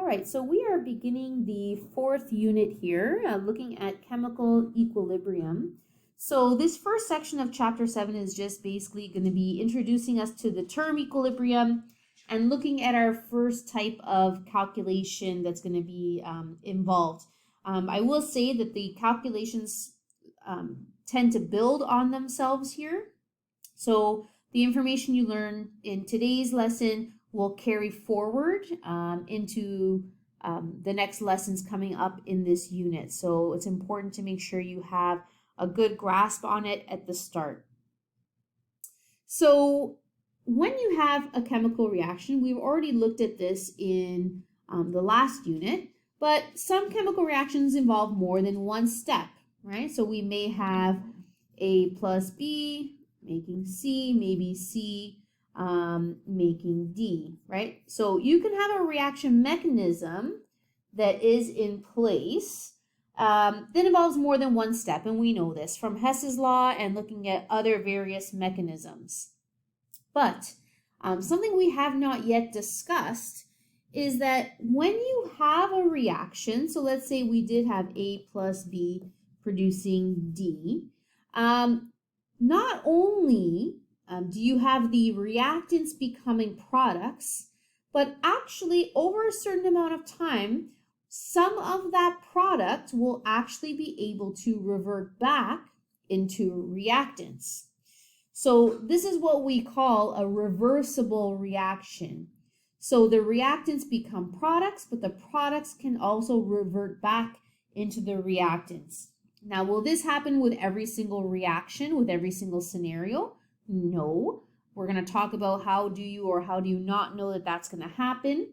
All right, so we are beginning the fourth unit here, looking at chemical equilibrium. So this first section of chapter 7 is just basically going to be introducing us to the term equilibrium and looking at our first type of calculation that's going to be involved. I will say that the calculations tend to build on themselves here. So the information you learn in today's lesson will carry forward into the next lessons coming up in this unit. So it's important to make sure you have a good grasp on it at the start. So when you have a chemical reaction, we've already looked at this in the last unit, but some chemical reactions involve more than one step, right? So we may have A plus B making C, maybe C making D, right? So you can have a reaction mechanism that is in place that involves more than one step, and we know this from Hess's law and looking at other various mechanisms. But something we have not yet discussed is that when you have a reaction, so let's say we did have A plus B producing D, not only do you have the reactants becoming products, but actually over a certain amount of time, some of that product will actually be able to revert back into reactants. So this is what we call a reversible reaction. So the reactants become products, but the products can also revert back into the reactants. Now, will this happen with every single reaction, with every single scenario? No. We're going to talk about how do you not know that that's going to happen,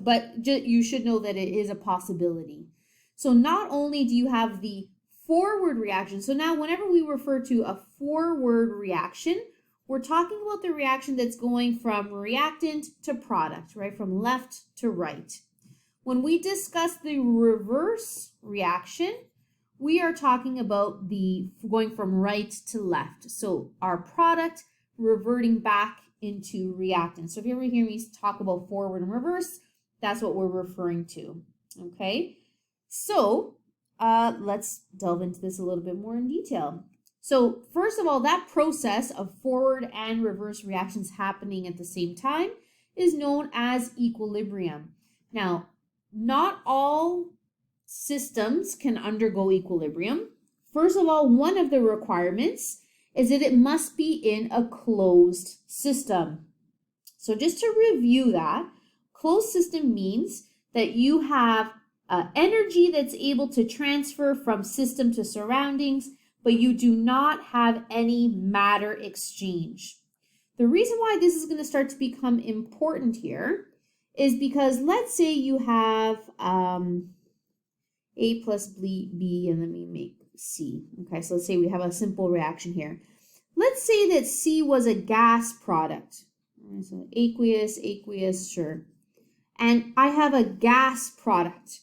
but you should know that it is a possibility. So not only do you have the forward reaction, so now whenever we refer to a forward reaction, we're talking about the reaction that's going from reactant to product, right? From left to right. When we discuss the reverse reaction, we are talking about the going from right to left. So our product reverting back into reactant. So if you ever hear me talk about forward and reverse, that's what we're referring to. Okay, so let's delve into this a little bit more in detail. So first of all, that process of forward and reverse reactions happening at the same time is known as equilibrium. Now, not all systems can undergo equilibrium. First of all, one of the requirements is that it must be in a closed system. So just to review that, closed system means that you have energy that's able to transfer from system to surroundings, but you do not have any matter exchange. The reason why this is going to start to become important here is because let's say you have A plus B, and let me make C. Okay, so let's say we have a simple reaction here. Let's say that C was a gas product. So aqueous, sure. And I have a gas product.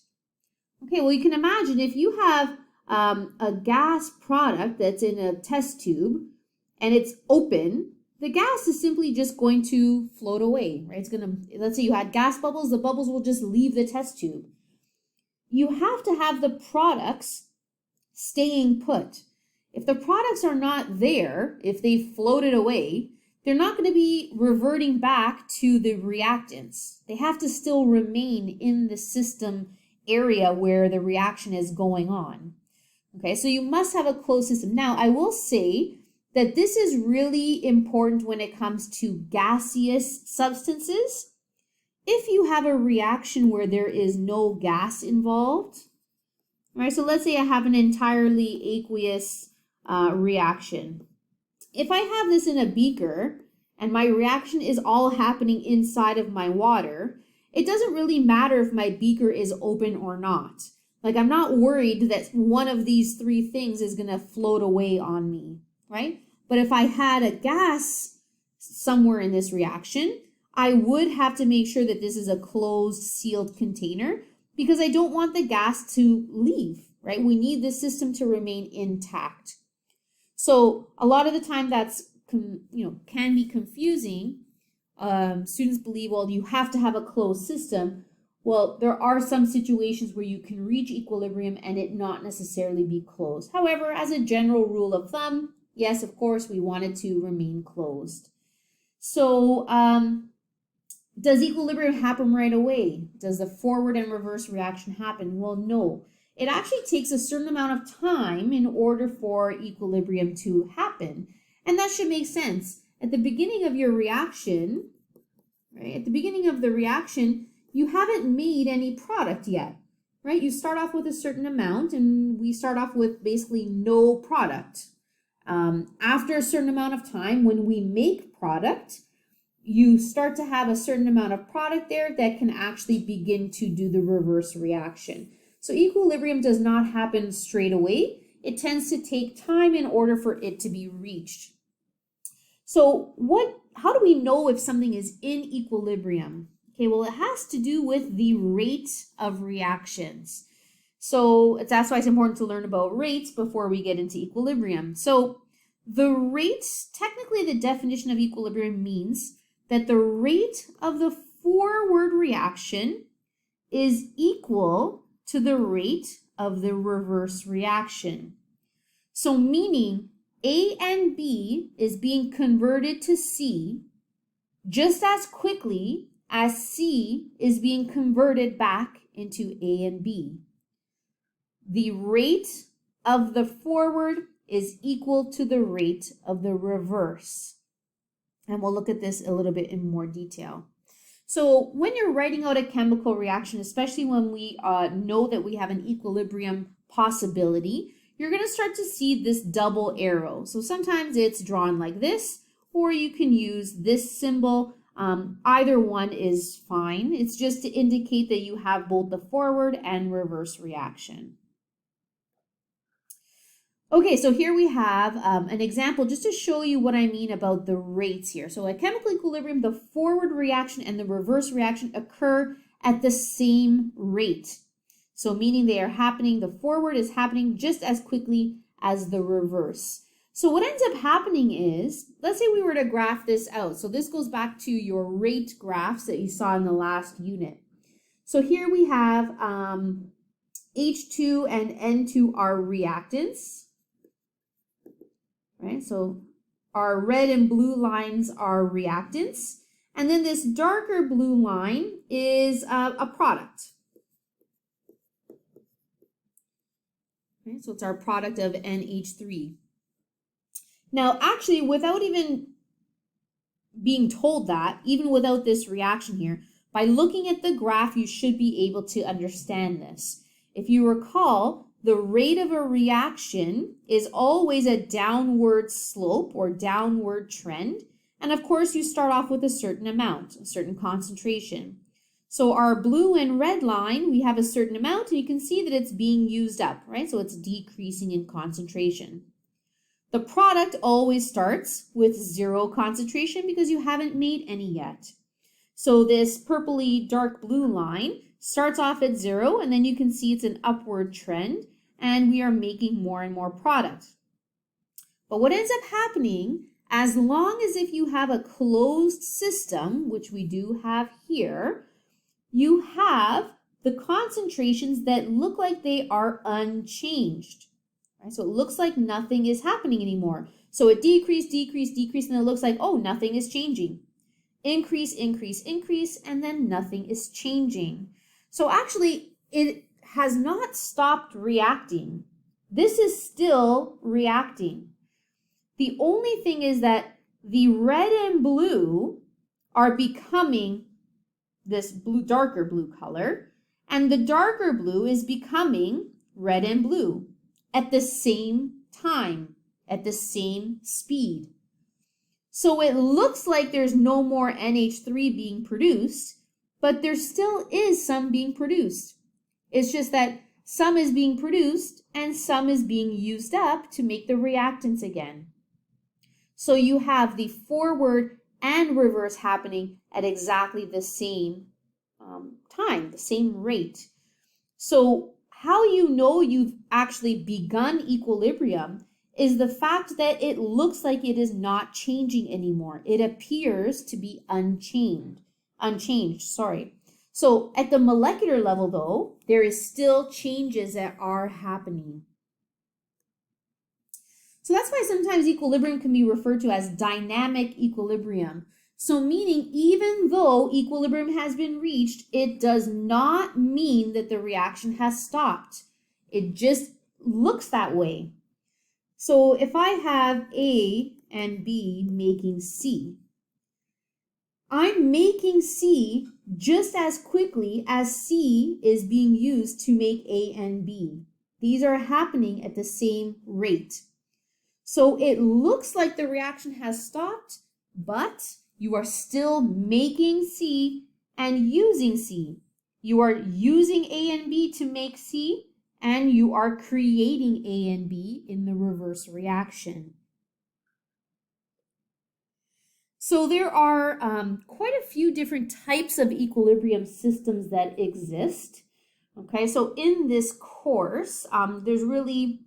Okay, well, you can imagine if you have a gas product that's in a test tube and it's open, the gas is simply just going to float away, right? It's going to, let's say you had gas bubbles, the bubbles will just leave the test tube. You have to have the products staying put. If the products are not there, if they floated away, they're not going to be reverting back to the reactants. They have to still remain in the system area where the reaction is going on. Okay, so you must have a closed system. Now, I will say that this is really important when it comes to gaseous substances. If you have a reaction where there is no gas involved, all right, so let's say I have an entirely aqueous reaction. If I have this in a beaker and my reaction is all happening inside of my water, it doesn't really matter if my beaker is open or not. Like, I'm not worried that one of these three things is going to float away on me, right? But if I had a gas somewhere in this reaction, I would have to make sure that this is a closed, sealed container because I don't want the gas to leave, right? We need the system to remain intact. So a lot of the time that's, can be confusing. Students believe, well, you have to have a closed system. Well, there are some situations where you can reach equilibrium and it not necessarily be closed. However, as a general rule of thumb, yes, of course, we want it to remain closed. So, does equilibrium happen right away? Does the forward and reverse reaction happen? Well, no. It actually takes a certain amount of time in order for equilibrium to happen. And that should make sense. At the beginning of your reaction, right? At the beginning of the reaction, you haven't made any product yet, right? You start off with a certain amount, and we start off with basically no product. After a certain amount of time, when we make product, you start to have a certain amount of product there that can actually begin to do the reverse reaction. So equilibrium does not happen straight away. It tends to take time in order for it to be reached. So how do we know if something is in equilibrium? Okay, well, it has to do with the rate of reactions. So that's why it's important to learn about rates before we get into equilibrium. So the rate, technically the definition of equilibrium means that the rate of the forward reaction is equal to the rate of the reverse reaction. So meaning A and B is being converted to C just as quickly as C is being converted back into A and B. The rate of the forward is equal to the rate of the reverse. And we'll look at this a little bit in more detail. So when you're writing out a chemical reaction, especially when we know that we have an equilibrium possibility, you're going to start to see this double arrow. So sometimes it's drawn like this, or you can use this symbol. Either one is fine. It's just to indicate that you have both the forward and reverse reaction. Okay, so here we have an example just to show you what I mean about the rates here. So at chemical equilibrium, the forward reaction and the reverse reaction occur at the same rate. So meaning they are happening, the forward is happening just as quickly as the reverse. So what ends up happening is, let's say we were to graph this out. So this goes back to your rate graphs that you saw in the last unit. So here we have H2 and N2 are reactants. Right, so our red and blue lines are reactants, and then this darker blue line is a product. Okay, so it's our product of NH3. Now, actually, without even being told that, even without this reaction here, by looking at the graph, you should be able to understand this. If you recall, the rate of a reaction is always a downward slope or downward trend. And of course, you start off with a certain amount, a certain concentration. So our blue and red line, we have a certain amount, and you can see that it's being used up, right? So it's decreasing in concentration. The product always starts with 0 concentration because you haven't made any yet. So this purpley dark blue line starts off at 0, and then you can see it's an upward trend, and we are making more and more product. But what ends up happening, as long as if you have a closed system, which we do have here, you have the concentrations that look like they are unchanged. Right? So it looks like nothing is happening anymore. So it decreased, decreased, decreased, and it looks like, oh, nothing is changing. Increase, increase, increase, and then nothing is changing. So actually, it has not stopped reacting. This is still reacting. The only thing is that the red and blue are becoming this blue, darker blue color, and the darker blue is becoming red and blue at the same time, at the same speed. So it looks like there's no more NH3 being produced, but there still is some being produced. It's just that some is being produced and some is being used up to make the reactants again. So you have the forward and reverse happening at exactly the same time, the same rate. So how you know you've actually begun equilibrium is the fact that it looks like it is not changing anymore. It appears to be unchanged. So at the molecular level, though, there is still changes that are happening. So that's why sometimes equilibrium can be referred to as dynamic equilibrium. So meaning even though equilibrium has been reached, it does not mean that the reaction has stopped. It just looks that way. So if I have A and B making C, I'm making C just as quickly as C is being used to make A and B. These are happening at the same rate. So it looks like the reaction has stopped, but you are still making C and using C. You are using A and B to make C, and you are creating A and B in the reverse reaction. So there are quite a few different types of equilibrium systems that exist. Okay, so in this course, there's really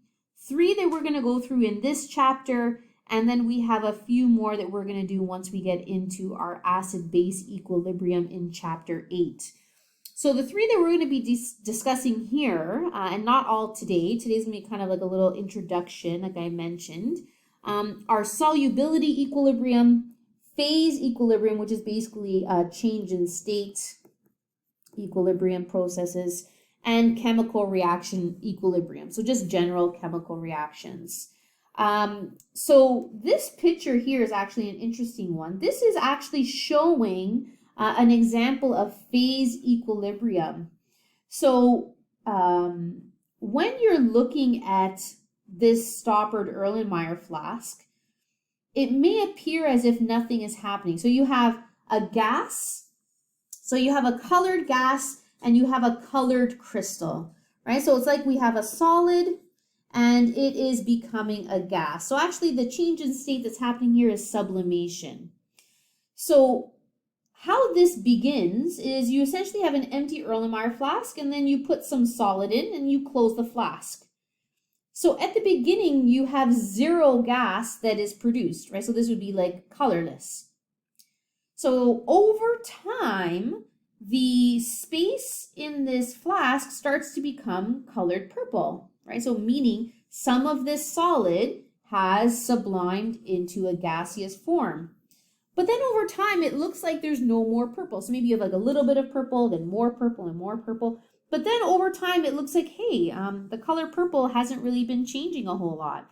3 that we're going to go through in this chapter, and then we have a few more that we're going to do once we get into our acid-base equilibrium in chapter 8. So the 3 that we're going to be discussing here, and not all today, today's going to be kind of like a little introduction, like I mentioned, are solubility equilibrium, phase equilibrium, which is basically a change in state equilibrium processes, and chemical reaction equilibrium. So just general chemical reactions. So this picture here is actually an interesting one. This is actually showing an example of phase equilibrium. So when you're looking at this stoppered Erlenmeyer flask, it may appear as if nothing is happening. So you have a gas, so you have a colored gas, and you have a colored crystal, right? So it's like we have a solid and it is becoming a gas. So actually the change in state that's happening here is sublimation. So how this begins is you essentially have an empty Erlenmeyer flask and then you put some solid in and you close the flask. So at the beginning, you have 0 gas that is produced, right? So this would be like colorless. So over time, the space in this flask starts to become colored purple, right? So meaning some of this solid has sublimed into a gaseous form. But then over time, it looks like there's no more purple. So maybe you have like a little bit of purple, then more purple and more purple. But then over time, it looks like, hey, the color purple hasn't really been changing a whole lot.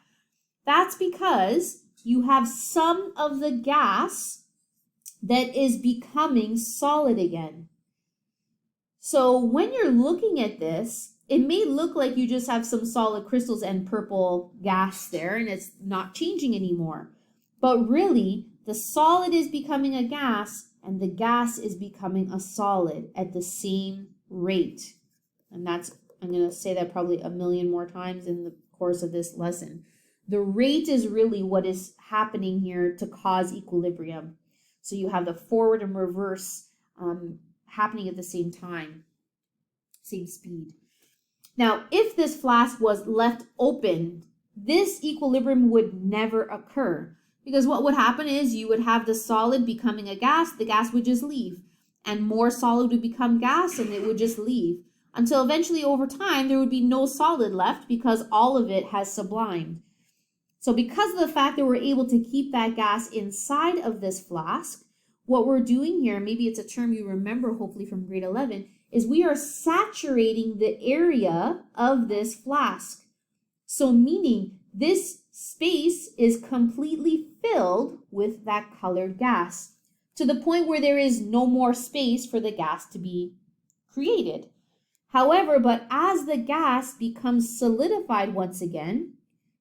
That's because you have some of the gas that is becoming solid again. So when you're looking at this, it may look like you just have some solid crystals and purple gas there, and it's not changing anymore. But really, the solid is becoming a gas, and the gas is becoming a solid at the same rate. And that's, I'm going to say that probably a million more times in the course of this lesson. The rate is really what is happening here to cause equilibrium. So you have the forward and reverse happening at the same time, same speed. Now, if this flask was left open, this equilibrium would never occur. Because what would happen is you would have the solid becoming a gas, the gas would just leave. And more solid would become gas and it would just leave. Until eventually over time, there would be no solid left because all of it has sublimed. So because of the fact that we're able to keep that gas inside of this flask, what we're doing here, maybe it's a term you remember hopefully from grade 11, is we are saturating the area of this flask. So meaning this space is completely filled with that colored gas to the point where there is no more space for the gas to be created. However, but as the gas becomes solidified once again,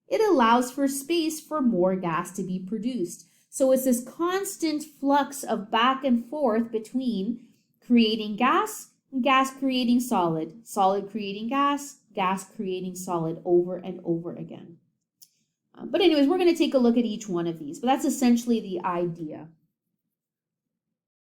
it allows for space for more gas to be produced. So it's this constant flux of back and forth between creating gas and gas creating solid, solid creating gas, gas creating solid over and over again. But anyways, we're going to take a look at each one of these, but that's essentially the idea.